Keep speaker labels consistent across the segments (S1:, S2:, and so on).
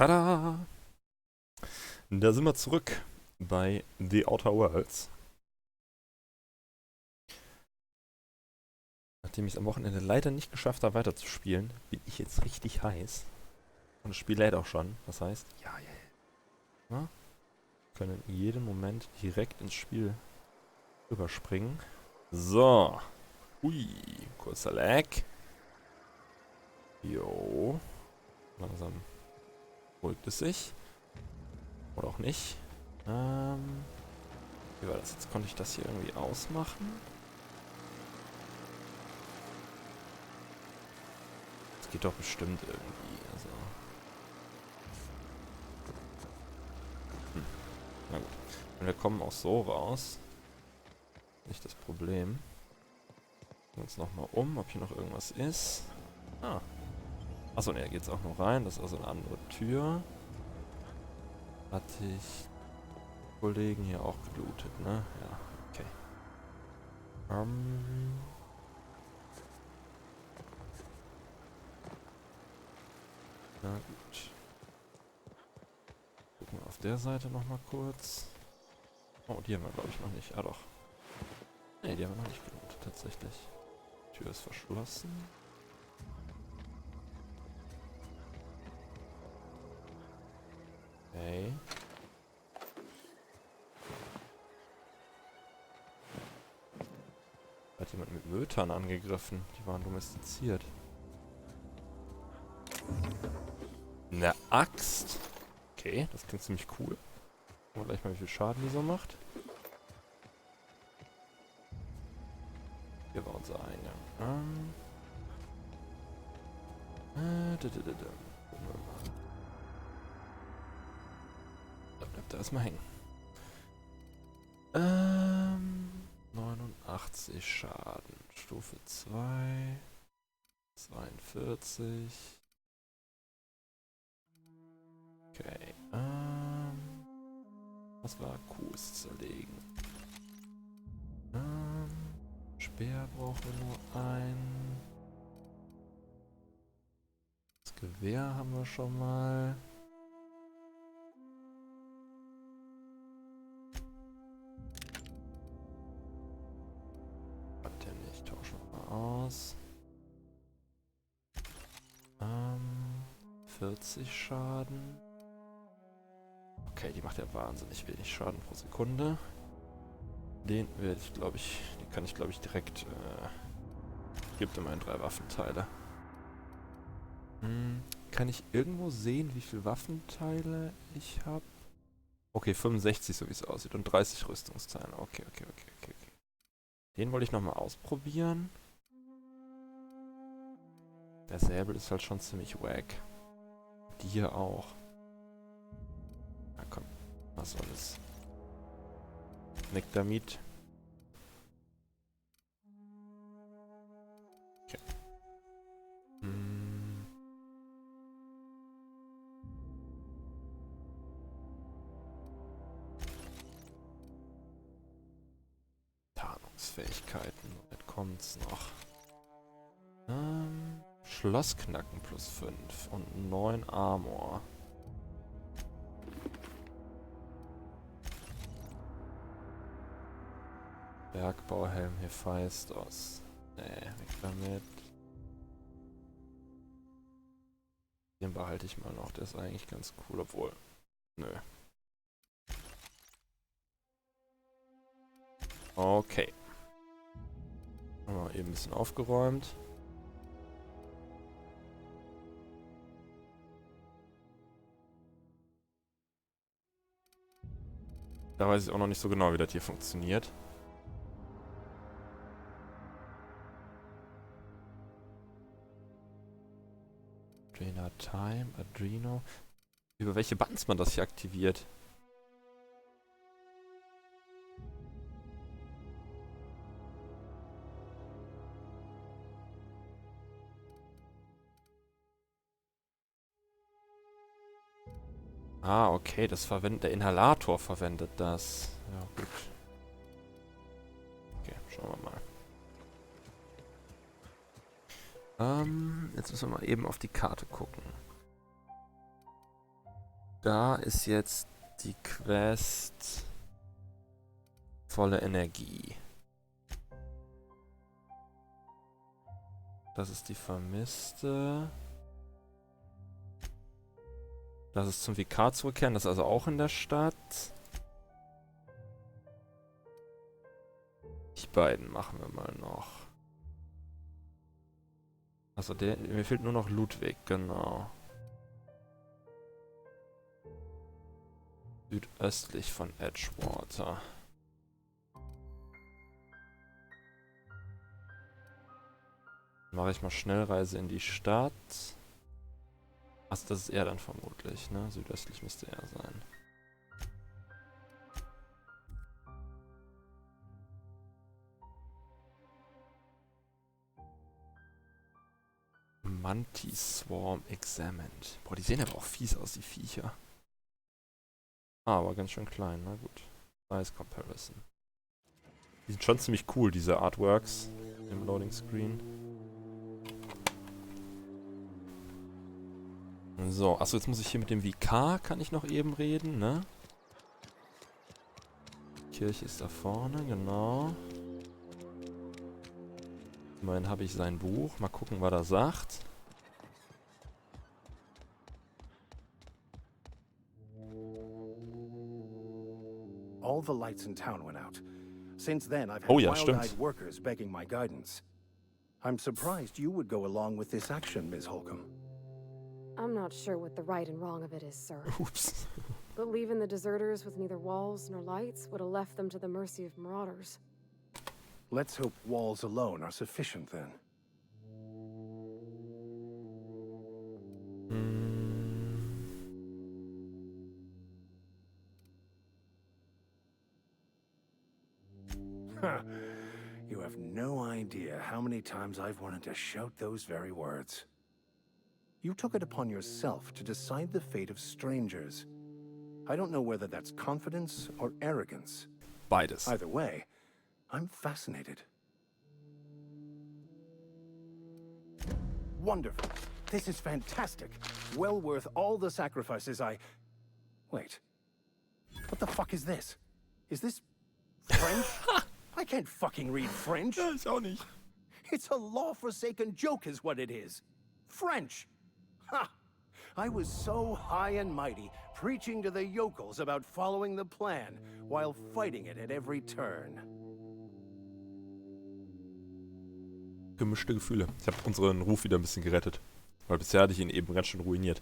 S1: Tada! Da sind wir zurück bei The Outer Worlds. Nachdem ich es am Wochenende leider nicht geschafft habe, weiterzuspielen, bin ich jetzt richtig heiß. Und das Spiel lädt auch schon. Das heißt, ja, können in jedem Moment direkt ins Spiel überspringen. So. Ui, kurzer Lag. Jo. Langsam beruhigt es sich. Oder auch nicht. Wie war das? Jetzt konnte ich das hier irgendwie ausmachen. Das geht doch bestimmt irgendwie. Also. Na gut. Und wir kommen auch so raus. Nicht das Problem. Gucken wir uns nochmal um, ob hier noch irgendwas ist. Ah. Achso, ne, da geht's auch noch rein. Das ist also eine andere Tür. Hatte ich Kollegen hier auch gelootet, ne? Ja, okay. Na gut. Gucken wir auf der Seite nochmal kurz. Oh, die haben wir glaube ich noch nicht. Ah doch. Ne, die haben wir noch nicht gelootet, tatsächlich. Die Tür ist verschlossen. Okay. Hat jemand mit Mötern angegriffen? Die waren domestiziert. Eine Axt? Okay, das klingt ziemlich cool. Gucken wir gleich mal, wie viel Schaden die so macht. Hier war unser Eingang. Gucken wir mal. Da bleibt er erstmal hängen. 89 Schaden. Stufe 2. 42. Okay. Was war Kuss zerlegen? Speer brauchen wir nur einen. Das Gewehr haben wir schon mal. Hat der nicht. Tauschen wir mal aus. 40 Schaden. Okay, die macht ja wahnsinnig wenig Schaden pro Sekunde. Den werde ich, glaube ich, den kann ich, glaube ich, direkt, gibt immerhin 3 Waffenteile. Kann ich irgendwo sehen, wie viele Waffenteile ich habe? Okay, 65, so wie es aussieht, und 30 Rüstungsteile. Okay. Den wollte ich nochmal ausprobieren. Der Säbel ist halt schon ziemlich wack. Die hier auch. Na komm, was soll es? Nick damit. Okay. Tarnungsfähigkeiten. Womit kommt's noch? Schlossknacken plus 5 und 9 Armor. Bergbauhelm Hephaistos. Nee, weg damit. Den behalte ich mal noch, der ist eigentlich ganz cool, obwohl. Nö. Okay. Haben wir eben ein bisschen aufgeräumt. Da weiß ich auch noch nicht so genau, wie das hier funktioniert. Trainer Time, Adreno. Über welche Buttons man das hier aktiviert? Ah, okay, der Inhalator verwendet das. Ja, gut. Okay, schauen wir mal. Jetzt müssen wir mal eben auf die Karte gucken. Da ist jetzt die Quest volle Energie. Das ist die Vermisste. Das ist zum Vikar zurückkehren. Das ist also auch in der Stadt. Die beiden machen wir mal noch. Also mir fehlt nur noch Ludwig, genau. Südöstlich von Edgewater. Mache ich mal Schnellreise in die Stadt. Achso, das ist er dann vermutlich, ne? Südöstlich müsste er sein. Mantis Swarm Examined. Boah, die sehen aber auch fies aus, die Viecher. Ah, aber ganz schön klein, na gut. Nice Comparison. Die sind schon ziemlich cool, diese Artworks im Loading Screen. So, achso, jetzt muss ich hier mit dem Vikar, kann ich noch eben reden, ne? Kirche ist da vorne, genau. Immerhin habe ich sein Buch. Mal gucken, was er sagt.
S2: All the lights in town went out. Since then, I've had wild-eyed workers begging my guidance. I'm surprised you would go along with this action, Ms. Holcomb.
S3: I'm not sure what the right and wrong of it is, sir.
S1: Oops.
S3: But leaving the deserters with neither walls nor lights would have left them to the mercy of marauders.
S2: Let's hope walls alone are sufficient, then. You have no idea how many times I've wanted to shout those very words. You took it upon yourself to decide the fate of strangers. I don't know whether that's confidence or arrogance.
S1: Beides.
S2: Either way, I'm fascinated. Wonderful. This is fantastic. Well worth all the sacrifices I... Wait. What the fuck is this? Is this French? I can't fucking read French.
S1: Ja, ich auch nicht.
S2: It's a law-forsaken joke is what it is. French. Ha! I was so high and mighty, preaching to the yokels about following the plan, while fighting it at every turn.
S1: Gemischte Gefühle. Ich habe unseren Ruf wieder ein bisschen gerettet. Weil bisher hatte ich ihn eben ganz schön ruiniert.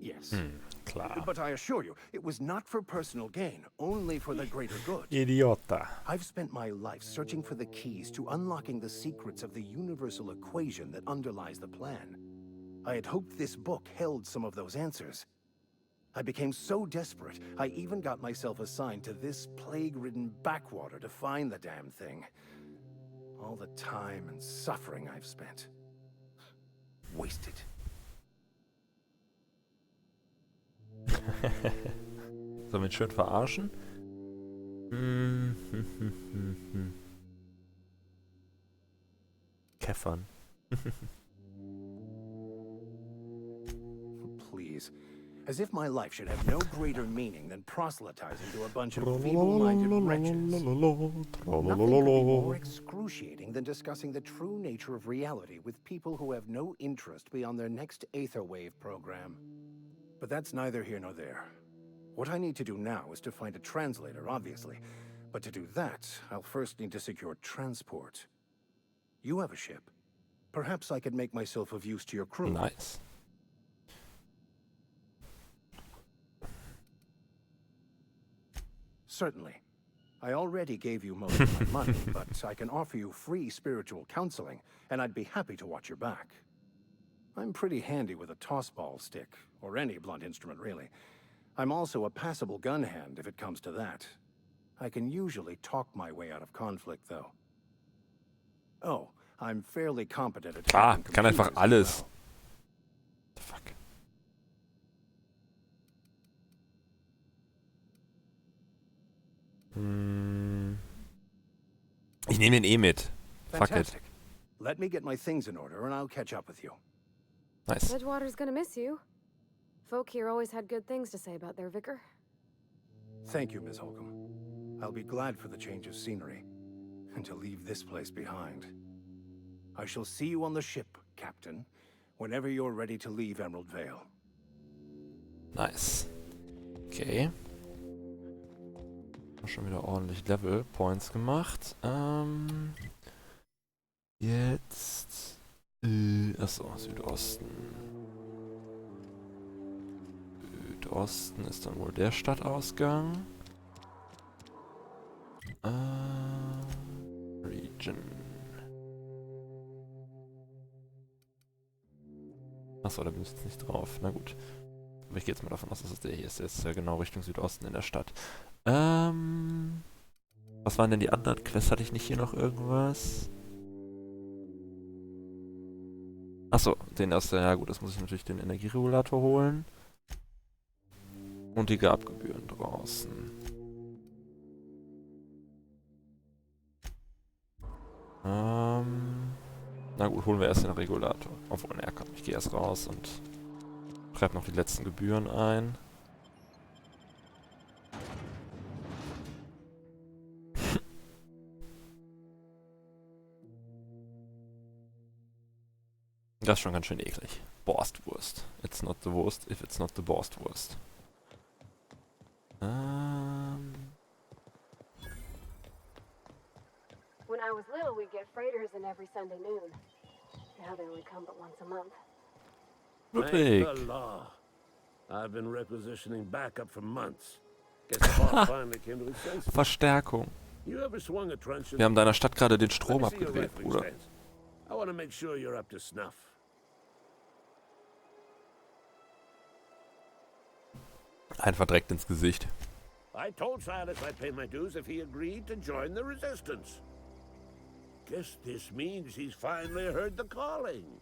S2: Yes.
S1: Klar.
S2: But I assure you, it was not for personal gain, only for the greater good.
S1: Idiota.
S2: I've spent my life searching for the keys to unlocking the secrets of the universal equation that underlies the plan. I had hoped this book held some of those answers. I became so desperate, I even got myself assigned to this plague-ridden backwater to find the damn thing. All the time and suffering I've spent. Wasted.
S1: Sollen wir ihn schön verarschen? Käffern.
S2: Please. As if my life should have no greater meaning than proselytizing to a bunch of feeble-minded wretches. Nothing could be more excruciating than discussing the true nature of reality with people who have no interest beyond their next Aetherwave program. But that's neither here nor there. What I need to do now is to find a translator, obviously. But to do that, I'll first need to secure transport. You have a ship. Perhaps I could make myself of use to your crew.
S1: Nice.
S2: Certainly. I already gave you most of my money, but I can offer you free spiritual counseling, and I'd be happy to watch your back. I'm pretty handy with a tossball stick, or any blunt instrument, really. I'm also a passable gun hand, if it comes to that. I can usually talk my way out of conflict, though. Oh, I'm fairly competent at
S1: Kann
S2: hacking
S1: einfach
S2: computers as
S1: alles.
S2: well.
S1: The fuck. Ich nehme den eh mit. Fuck it.
S2: Fantastic. Let me get my things in order and I'll catch up with you.
S1: Nice.
S3: Edgewater's gonna miss you. Folk here always had good things to say about their vicar.
S2: Thank you, Miss Holcomb. I'll be glad for the change of scenery and to leave this place behind. I shall see you on the ship, Captain, whenever you're ready to leave Emerald Vale.
S1: Nice. Okay. Schon wieder ordentlich Level Points gemacht. Jetzt. Achso, Südosten. Südosten ist dann wohl der Stadtausgang. Region. Achso, da bin ich jetzt nicht drauf. Na gut. Aber ich gehe jetzt mal davon aus, dass es der hier ist. Der ist ja genau Richtung Südosten in der Stadt. Was waren denn die anderen Quests? Hatte ich nicht hier noch irgendwas? Achso, den ersten, ja gut, das muss ich natürlich den Energieregulator holen. Und die Grabgebühren draußen. Na gut, holen wir erst den Regulator. Obwohl, naja, komm, ich gehe erst raus und schreibe noch die letzten Gebühren ein. Das ist schon ganz schön eklig. Borstwurst. It's not the Wurst if it's not the Borstwurst.
S3: When I was little, we'd get freighters in every Sunday noon. Now they only come but once a month.
S1: Ludwig.
S4: Thank the law. I've been requisitioning backup for months. Guess the boss finally came to his senses.
S1: Verstärkung.
S4: You ever swung a truncheon?
S1: Wir haben deiner Stadt gerade den Strom
S4: Let me see your
S1: abgedreht,
S4: rifling
S1: Bruder.
S4: stance. I want to make sure you're up to snuff.
S1: Einfach direkt ins Gesicht.
S4: I told Silas I'd pay my dues if he agreed to join the resistance. Guess this means he's finally heard the calling.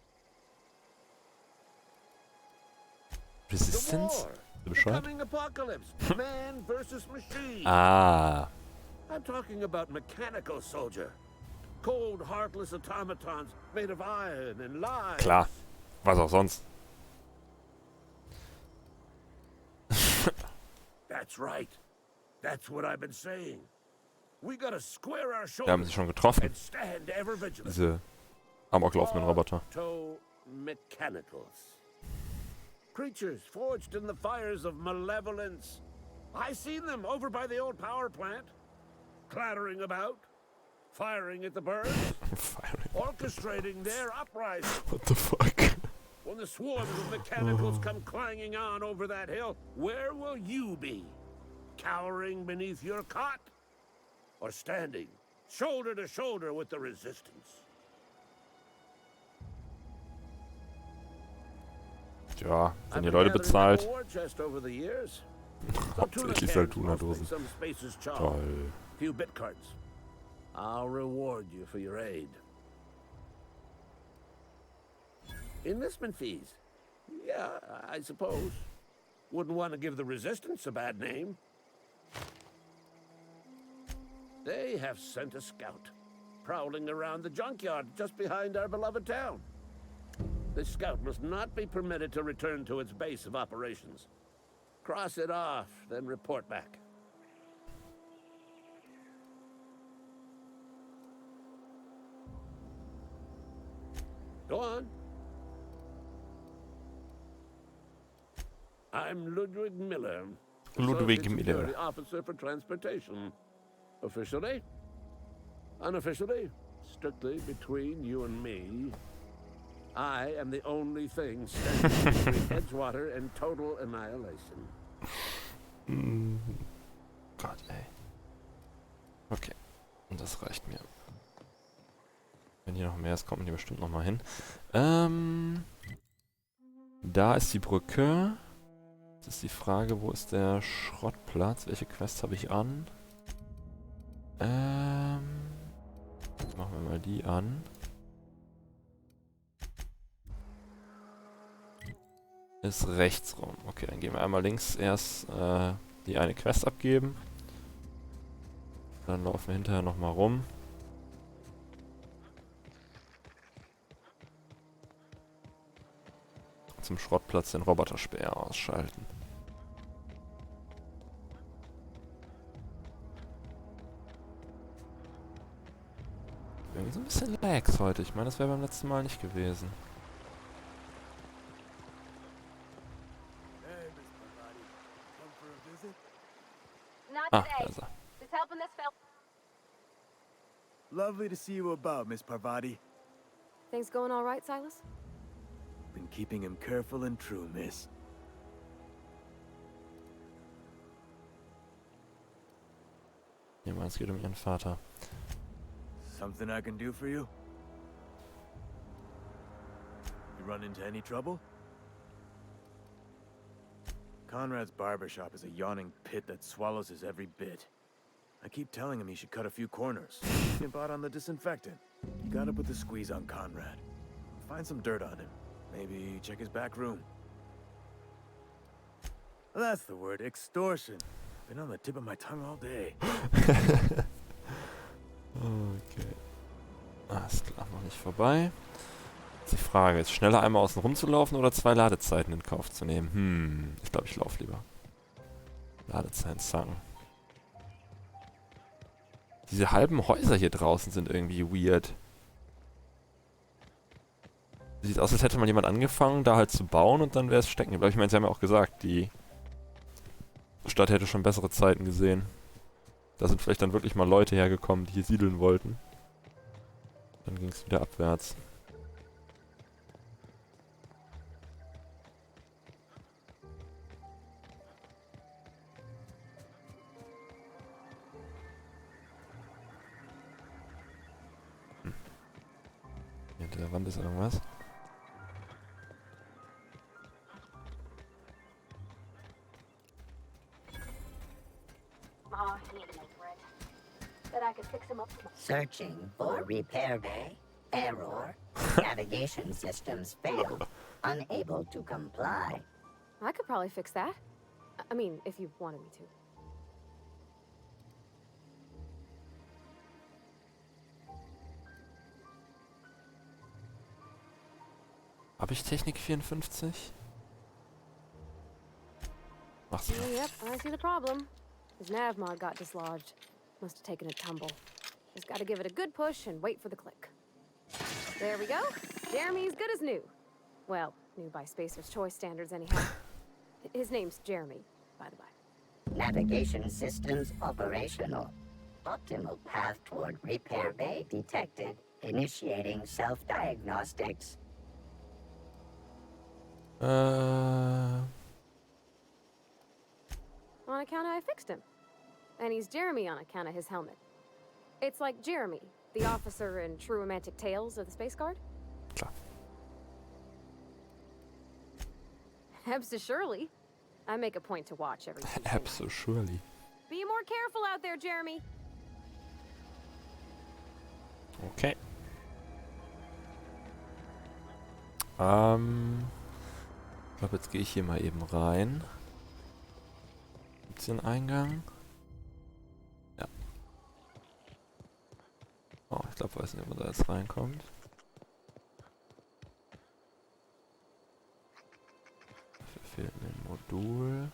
S1: Resistance?
S4: The
S1: Bescheid?
S4: coming apocalypse. Man versus machine.
S1: Ah.
S4: I'm talking about mechanical soldier. Cold, heartless automatons made of iron and lies.
S1: Klar. Was auch sonst.
S4: That's right. That's what I've been saying. We gotta square our
S1: Wir haben
S4: shoulders
S1: sie schon getroffen.
S4: and stand ever vigilant.
S1: Diese amoklaufenden Roboter.
S4: Auto-mechanicals. Creatures forged in the fires of malevolence. I seen them over by the old power plant. Clattering about. Firing at the birds.
S1: Firing.
S4: Orchestrating their uprising.
S1: What the fuck?
S4: When the swarms of mechanicals come clanging on over that hill, where will you be? Cowering beneath your cot? Or standing, shoulder to shoulder with the resistance?
S1: Tja, wenn
S4: I've
S1: ihr
S4: been
S1: Leute
S4: gathering
S1: bezahlt.
S4: a war chest over the years.
S1: Hauptsächlich Saltuna-Dosen.
S4: Some spaces charm.
S1: Toll.
S4: Few bit cards. I'll reward you for your aid. Enlistment fees. Yeah, I suppose. Wouldn't want to give the resistance a bad name. They have sent a scout, prowling around the junkyard just behind our beloved town. This scout must not be permitted to return to its base of operations. Cross it off, then report back. Go on. I'm Ludwig Miller.
S1: Ludwig
S4: Associate
S1: Miller.
S4: Security Officer for Transportation. Officially, unofficially, strictly between you and me, I am the only thing standing between Edgewater and total annihilation.
S1: Gott, ey. Okay. Und das reicht mir. Wenn hier noch mehr ist, kommen die bestimmt noch mal hin. Da ist die Brücke. Jetzt ist die Frage, wo ist der Schrottplatz? Welche Quest habe ich an? Jetzt machen wir mal die an. Ist rechts rum. Okay, dann gehen wir einmal links erst die eine Quest abgeben. Dann laufen wir hinterher nochmal rum. zum Schrottplatz den Roboterspäher ausschalten. Irgendwie so ein bisschen Lags heute. Ich meine, das wäre beim letzten Mal nicht gewesen.
S3: Not
S1: Ah, da
S3: today.
S1: ist er.
S3: Just helping this fella.
S5: Lovely to see you about, Miss Parvati.
S3: Things going all right, Silas?
S5: Been keeping him careful and true, miss.
S1: Ja, es geht um ihren Vater.
S5: Something I can do for you? You run into any trouble? Conrad's barbershop is a yawning pit that swallows his every bit. I keep telling him he should cut a few corners. Get bought on the disinfectant. You gotta put the squeeze on Conrad. Find some dirt on him. Maybe check his back room. That's the word, extortion. Been on the tip of my tongue all day.
S1: Okay. Alles klar, noch nicht vorbei. Jetzt die Frage, ist schneller einmal außen rum zu laufen oder 2 Ladezeiten in Kauf zu nehmen? Ich glaube, ich laufe lieber. Ladezeiten zacken. Diese halben Häuser hier draußen sind irgendwie weird. Sieht aus, als hätte mal jemand angefangen, da halt zu bauen und dann wäre es stecken geblieben. Ich meine, sie haben ja auch gesagt, die Stadt hätte schon bessere Zeiten gesehen. Da sind vielleicht dann wirklich mal Leute hergekommen, die hier siedeln wollten. Dann ging es wieder abwärts. Hier hinter der Wand ist irgendwas.
S3: Oh, he ain't no threat. Bet I could fix him up.
S6: Searching for repair bay. Error. Navigation systems failed. Unable to comply.
S3: I could probably fix that. I mean, if you wanted me to.
S1: Habe ich Technik 54? Mach's mal.
S3: Yep, I see the problem. His nav mod got dislodged. Must have taken a tumble. Just gotta give it a good push and wait for the click. There we go. Jeremy's good as new. Well, new by Spacer's Choice standards anyhow. His name's Jeremy, by the way.
S6: Navigation systems operational. Optimal path toward repair bay detected. Initiating self-diagnostics.
S3: On account of I fixed him. And he's Jeremy on account of his helmet. It's like Jeremy, the officer in True Romantic Tales of the Space Guard.
S1: Klar.
S3: Absolutely. I make a point to watch every Tuesday night.
S1: Absolutely.
S3: Be more careful out there, Jeremy.
S1: Okay. Ich glaube, jetzt gehe ich hier mal eben rein. Gibt's hier einen Eingang? Ja. Oh, ich glaube, weiß nicht, ob man da jetzt reinkommt. Dafür fehlt mir ein Modul.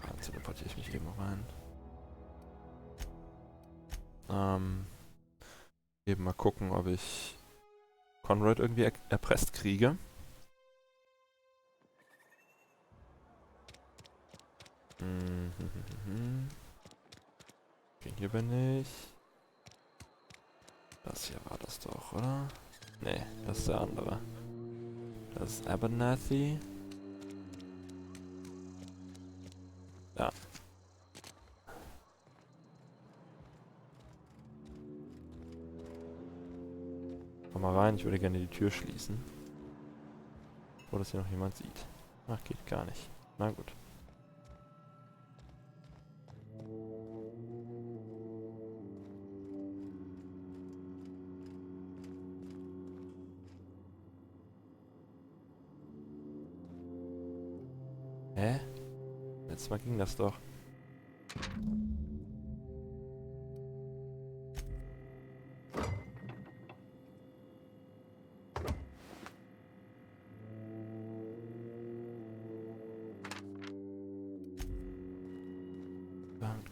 S1: Dann teleportiere ich mich eben rein. Eben mal gucken, ob ich Conrad irgendwie erpresst kriege. Okay, hier bin ich. Das hier war das doch, oder? Nee, das ist der andere. Das ist Abernathy. Ja. Komm mal rein, ich würde gerne die Tür schließen. Bevor das hier noch jemand sieht. Ach, geht gar nicht. Na gut. Hä? Letztes Mal ging das doch.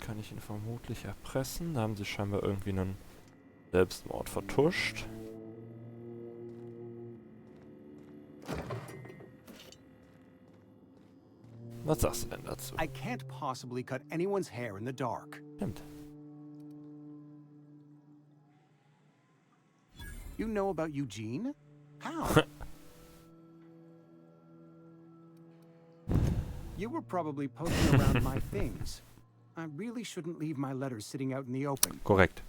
S1: kann ich ihn vermutlich erpressen. Da haben sie scheinbar irgendwie einen Selbstmord vertuscht. Was sagst du denn dazu?
S2: I can't possibly cut anyone's hair in the dark.
S1: Stimmt.
S2: You know about Eugene? How? You were probably poking around my things. I really shouldn't leave my letters sitting out in the open.
S1: Korrekt.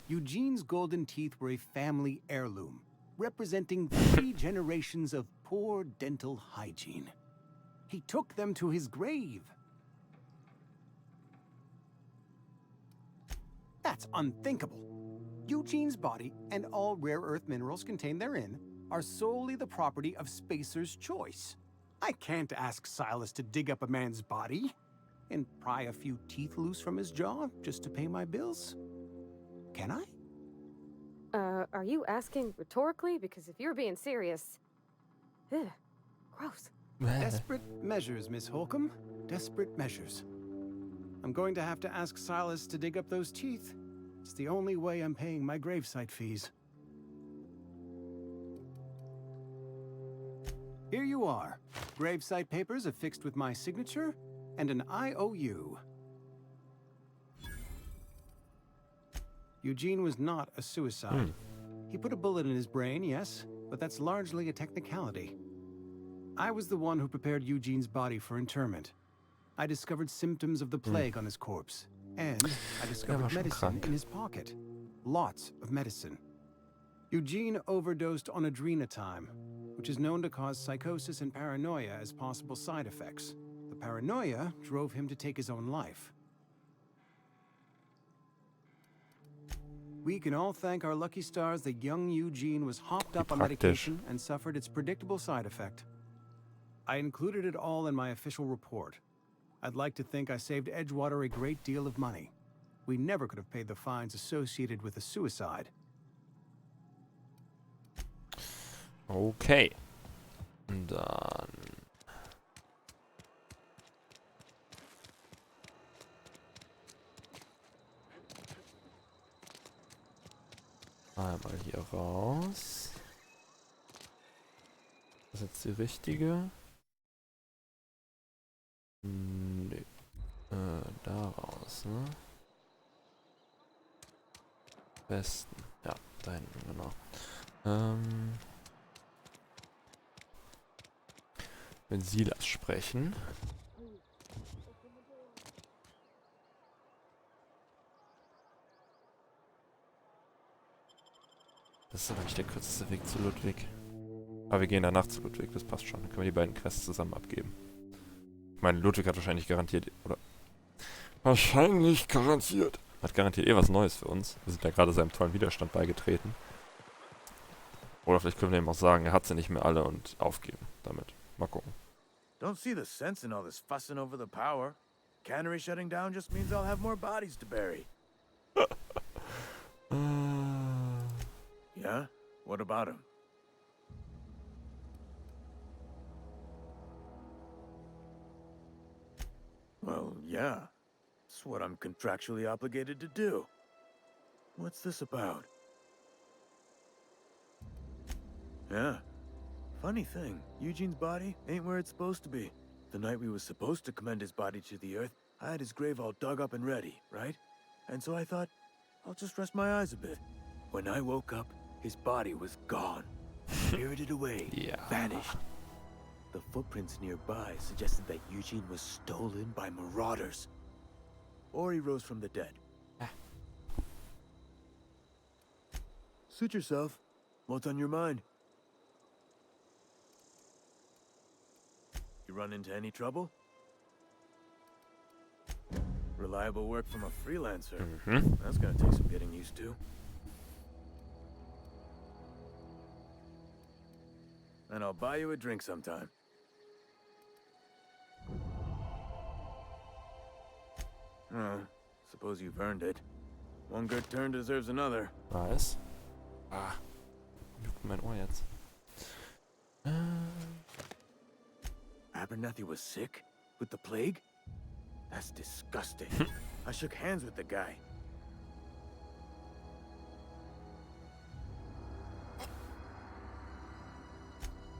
S2: Eugene's golden teeth were a family heirloom, representing 3 generations of poor dental hygiene. He took them to his grave. That's unthinkable. Eugene's body and all rare earth minerals contained therein are solely the property of Spacer's choice. I can't ask Silas to dig up a man's body and pry a few teeth loose from his jaw just to pay my bills. Can I?
S3: Are you asking rhetorically? Because if you're being serious... Ugh, gross.
S2: Desperate measures, Miss Holcomb. Desperate measures. I'm going to have to ask Silas to dig up those teeth. It's the only way I'm paying my gravesite fees. Here you are. Gravesite papers affixed with my signature and an IOU. Eugene was not a suicide. He put a bullet in his brain, yes, but that's largely a technicality. I was the one who prepared Eugene's body for interment. I discovered symptoms of the plague on his corpse, and I discovered medicine in his pocket. Lots of medicine. Eugene overdosed on adrenatime, which is known to cause psychosis and paranoia as possible side effects. The paranoia drove him to take his own life. We can all thank our lucky stars that young Eugene was hopped up on medication and suffered its predictable side effect. I included it all in my official report. I'd like to think I saved Edgewater a great deal of money. We never could have paid the fines associated with a suicide.
S1: Okay. Dann... Einmal hier raus. Das ist jetzt die richtige. Nee. Da raus, ne? Westen. Ja, da hinten, genau. Mit Silas sprechen. Das ist aber nicht der kürzeste Weg zu Ludwig. Aber wir gehen danach zu Ludwig, das passt schon. Dann können wir die beiden Quests zusammen abgeben. Ich meine, Ludwig hat wahrscheinlich garantiert, oder... Wahrscheinlich garantiert. Hat garantiert was Neues für uns. Wir sind ja gerade seinem tollen Widerstand beigetreten. Oder vielleicht können wir ihm auch sagen, er hat sie nicht mehr alle und aufgeben damit. Mal gucken.
S5: Don't see the sense in all this fussing over the power. Cannery shutting down just means I'll have more bodies to bury. Yeah? What about him? Well, yeah. It's what I'm contractually obligated to do. What's this about? Yeah. Funny thing, Eugene's body ain't where it's supposed to be. The night we was supposed to commend his body to the earth, I had his grave all dug up and ready, right? And so I thought, I'll just rest my eyes a bit. When I woke up, his body was gone. Spirited away, vanished. The footprints nearby suggested that Eugene was stolen by marauders. Or he rose from the dead. Suit yourself. What's on your mind? You run into any trouble? Reliable work from a freelancer. That's gonna take some getting used to. And I'll buy you a drink sometime. Oh, suppose you've earned it. One good turn deserves another.
S1: Nice. Juckt mein Ohr jetzt.
S5: Abernathy was sick? With the plague? That's disgusting. I shook hands with the guy.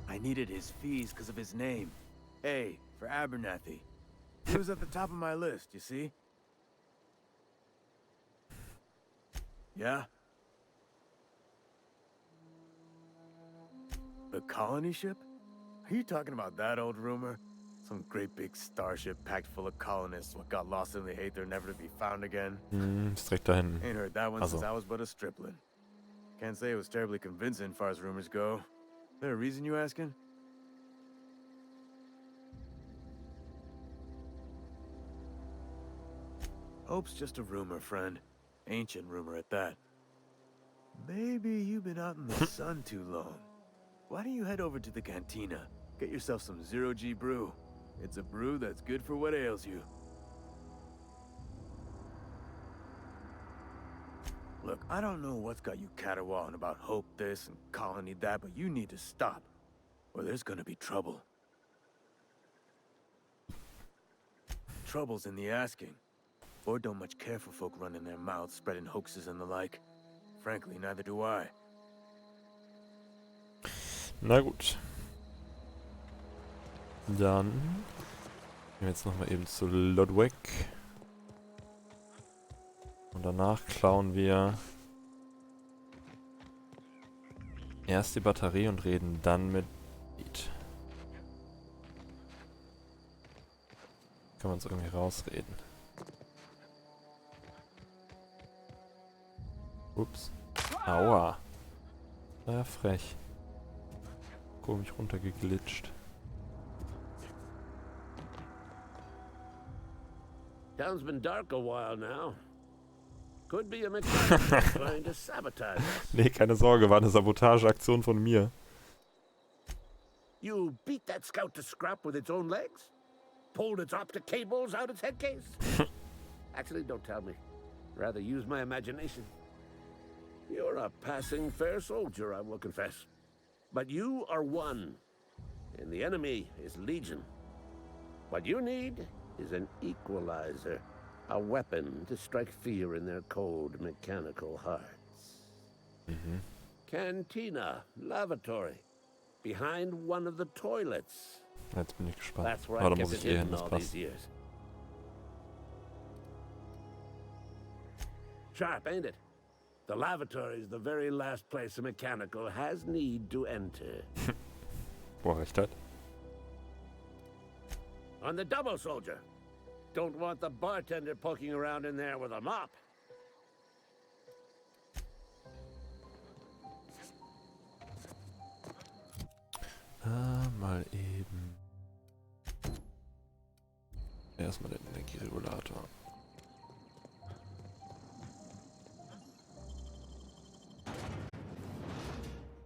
S5: I needed his fees because of his name. A for Abernathy. He was at the top of my list, you see? Yeah? The colony ship? Are you talking about that old rumor? Some great big starship packed full of colonists what got lost in the Aether never to be found again?
S1: Ist direkt da hinten.
S5: Ain't heard that one
S1: Also.
S5: since I was but a stripling. Can't say it was terribly convincing far as rumors go. There a reason you asking? Hope's just a rumor, friend. Ancient rumor at that. Maybe you've been out in the sun too long. Why don't you head over to the cantina? Get yourself some zero-G brew. It's a brew that's good for what ails you. Look, I don't know what's got you caterwauling about Hope this and Colony that, but you need to stop, or there's gonna be trouble. Trouble's in the asking. Or don't much care for folk running their mouths, spreading hoaxes and the like. Frankly, neither do I.
S1: Na gut. Dann gehen wir jetzt nochmal eben zu Ludwig. Und danach klauen wir erst die Batterie und reden dann mit Beat. Können wir uns irgendwie rausreden. Ups. Aua. Na ja, frech. Komisch runtergeglitscht.
S4: Town's been dark a while now. Could be a mechanic trying to sabotage us.
S1: Nee, keine Sorge, war eine Sabotageaktion von mir.
S4: You beat that scout to scrap with its own legs? Pulled its optic cables out its head case? Actually, don't tell me. Rather use my imagination. You're a passing fair soldier, I will confess. But you are one, and the enemy is legion. What you need is an equalizer, a weapon to strike fear in their cold, mechanical hearts. Cantina, lavatory, behind one of the toilets.
S1: Jetzt bin ich gespannt.
S4: That's where
S1: Aber
S4: I
S1: da muss
S4: kept
S1: ich
S4: it
S1: eh hin,
S4: hidden
S1: das
S4: all these
S1: passt.
S4: years. Sharp, ain't it? The lavatory is the very last place a mechanical has need to enter.
S1: Wo er recht hat.
S4: On the double, soldier. Don't want the bartender poking around in there with a mop.
S1: Mal eben. Erstmal den Energieregulator.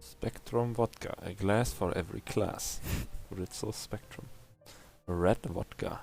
S1: Spectrum Vodka. A glass for every class. Rizzo Spectrum. Red Vodka.